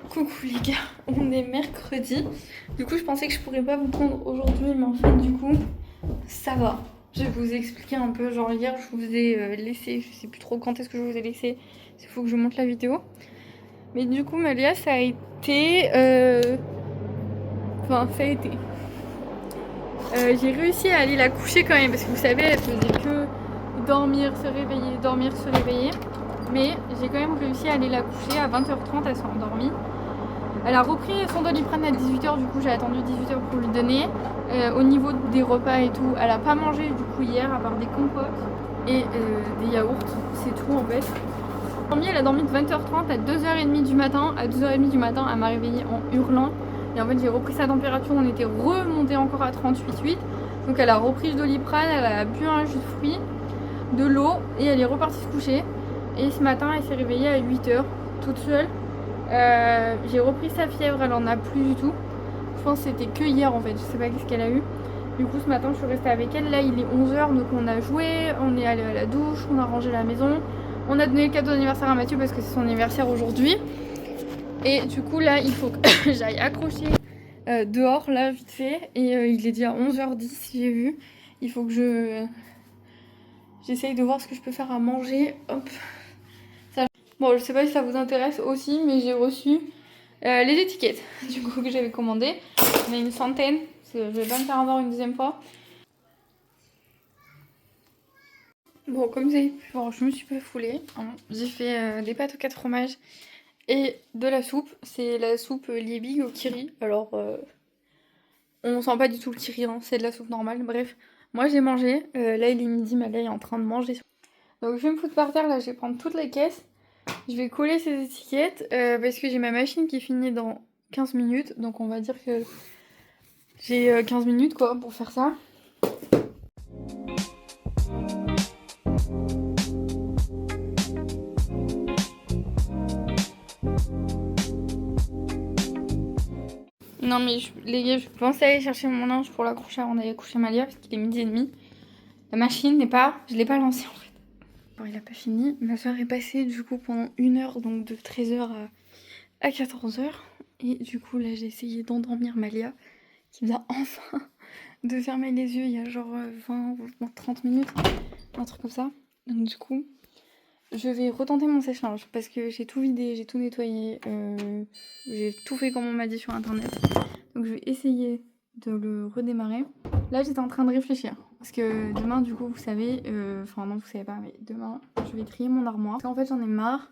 Coucou les gars, on est mercredi. Du coup je pensais que je pourrais pas vous prendre aujourd'hui, mais en fait du coup ça va. Je vais vous expliquer un peu, genre hier je vous ai laissé, je sais plus trop quand est-ce que je vous ai laissé, il faut que je monte la vidéo. Mais du coup Malia ça a été... Enfin ça a été... j'ai réussi à aller la coucher quand même parce que vous savez elle faisait que dormir, se réveiller, dormir, se réveiller. Mais j'ai quand même réussi à aller la coucher à 20h30, elle s'est endormie. Elle a repris son Doliprane à 18h, du coup j'ai attendu 18h pour lui donner. Au niveau des repas et tout, elle a pas mangé du coup hier à part des compotes et des yaourts, c'est tout en fait. Elle a dormi de 20h30 à 2h30 du matin. À 2h30 du matin, elle m'a réveillée en hurlant. Et en fait j'ai repris sa température, on était remonté encore à 38,8. Donc elle a repris le Doliprane, elle a bu un jus de fruits, de l'eau et elle est repartie se coucher. Et ce matin elle s'est réveillée à 8h toute seule. J'ai repris sa fièvre, elle en a plus du tout. Je pense que c'était que hier en fait, je sais pas qu'est-ce qu'elle a eu. Du coup ce matin je suis restée avec elle, là il est 11h donc on a joué, on est allé à la douche, on a rangé la maison. On a donné le cadeau d'anniversaire à Mathieu parce que c'est son anniversaire aujourd'hui. Et du coup là il faut que j'aille accrocher dehors là vite fait. Et il est déjà 11h10 j'ai vu. Il faut que j'essaye de voir ce que je peux faire à manger. Hop. Bon, je sais pas si ça vous intéresse aussi, mais j'ai reçu les étiquettes du coup que j'avais commandées. Il y en a une centaine, parce que je vais pas me faire avoir une deuxième fois. Bon, comme vous avez pu voir, je me suis pas foulée. Hein. J'ai fait des pâtes aux 4 fromages et de la soupe. C'est la soupe Liebig au kiri. Alors, on sent pas du tout le kiri, hein. C'est de la soupe normale. Bref, moi j'ai mangé. Là, il est midi, Malia est en train de manger. Donc, je vais me foutre par terre. Là, je vais prendre toutes les caisses. Je vais coller ces étiquettes parce que j'ai ma machine qui finit dans 15 minutes. Donc on va dire que j'ai 15 minutes quoi pour faire ça. Non mais les gars, je pensais aller chercher mon linge pour l'accrocher avant d'aller coucher Malia parce qu'il est 12h30. La machine n'est pas... Je l'ai pas lancée en fait. Bon, il a pas fini. Ma soirée est passée du coup pendant 1 heure, donc de 13h à 14h. Et du coup là j'ai essayé d'endormir Malia qui vient enfin de fermer les yeux il y a genre 20 ou 30 minutes, un truc comme ça. Donc du coup, je vais retenter mon sèche-linge parce que j'ai tout vidé, j'ai tout nettoyé, j'ai tout fait comme on m'a dit sur internet. Donc je vais essayer de le redémarrer. Là j'étais en train de réfléchir parce que demain du coup vous savez, enfin non vous savez pas mais demain je vais trier mon armoire. Parce qu'en fait j'en ai marre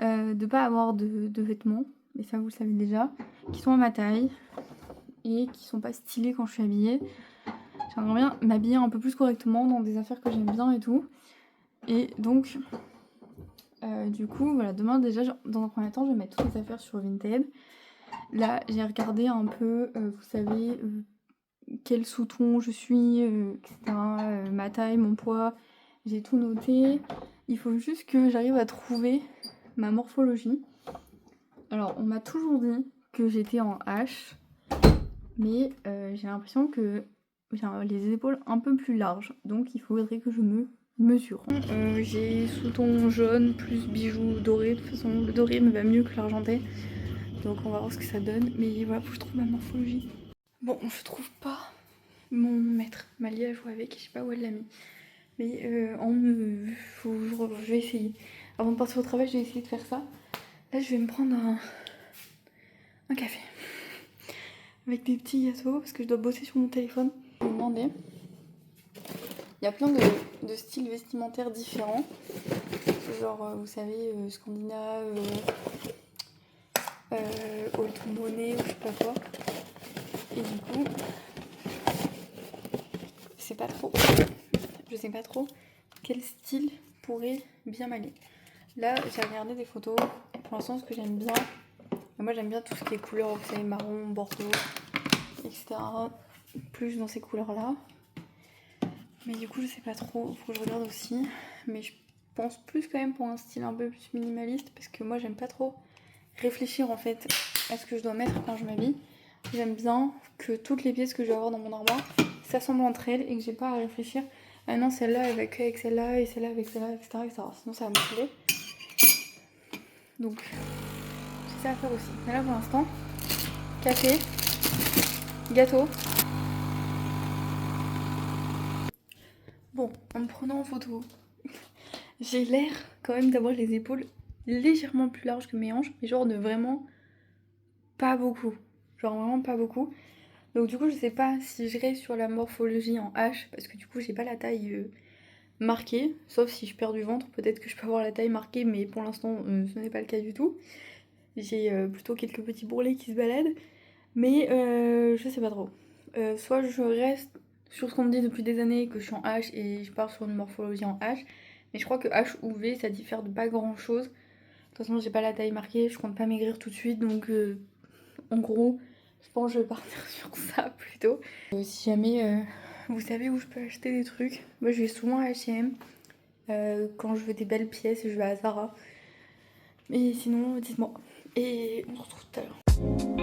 de pas avoir de vêtements, mais ça vous le savez déjà, qui sont à ma taille et qui sont pas stylés quand je suis habillée. J'aimerais bien m'habiller un peu plus correctement dans des affaires que j'aime bien et tout. Et donc, du coup, voilà, demain déjà, dans un premier temps, je vais mettre toutes les affaires sur Vinted. Là, j'ai regardé un peu, vous savez, quel sous-ton je suis, etc. Ma taille, mon poids, j'ai tout noté. Il faut juste que j'arrive à trouver ma morphologie. Alors, on m'a toujours dit que j'étais en H, mais j'ai l'impression que j'ai les épaules un peu plus larges, donc il faudrait que je me mesure. J'ai sous-ton jaune plus bijoux dorés, de toute façon le doré me va mieux que l'argenté, donc on va voir ce que ça donne, mais voilà, faut que je trouve ma morphologie. Bon, je trouve pas mon maître, Malia joue avec, je sais pas où elle l'a mis, mais je vais essayer. Avant de partir au travail, je vais essayer de faire ça. Là, je vais me prendre un café avec des petits gâteaux parce que je dois bosser sur mon téléphone. Je vais me demander. Il y a plein de styles vestimentaires différents. Genre, vous savez, scandinave, old money ou je sais pas quoi. Et du coup, je sais pas trop quel style pourrait bien m'aller. Là, j'ai regardé des photos. Pour l'instant, ce que j'aime bien, moi j'aime bien tout ce qui est couleur, vous savez, marron, bordeaux, etc. Plus dans ces couleurs-là. Mais du coup, je sais pas trop, faut que je regarde aussi. Mais je pense plus quand même pour un style un peu plus minimaliste parce que moi j'aime pas trop réfléchir en fait à ce que je dois mettre quand je m'habille. J'aime bien que toutes les pièces que je vais avoir dans mon armoire s'assemblent entre elles et que j'ai pas à réfléchir. Ah non, celle-là elle va que avec celle-là et celle-là avec celle-là, etc., etc. Sinon ça va me saouler. Donc c'est ça à faire aussi. Mais là pour l'instant, café, gâteau. Bon, en me prenant en photo, j'ai l'air quand même d'avoir les épaules légèrement plus larges que mes hanches, mais genre de vraiment pas beaucoup. Genre vraiment pas beaucoup. Donc du coup je sais pas si je reste sur la morphologie en H, parce que du coup j'ai pas la taille marquée, sauf si je perds du ventre, peut-être que je peux avoir la taille marquée, mais pour l'instant ce n'est pas le cas du tout. J'ai plutôt quelques petits bourrelets qui se baladent, mais je sais pas trop. Soit je reste sur ce qu'on me dit depuis des années, que je suis en H et je pars sur une morphologie en H, mais je crois que H ou V ça diffère de pas grand chose. De toute façon j'ai pas la taille marquée, je compte pas maigrir tout de suite, donc en gros je pense que je vais partir sur ça plutôt. Si jamais vous savez où je peux acheter des trucs, moi je vais souvent à H&M. Quand je veux des belles pièces, je vais à Zara. Mais sinon, dites-moi. Et on se retrouve tout à l'heure.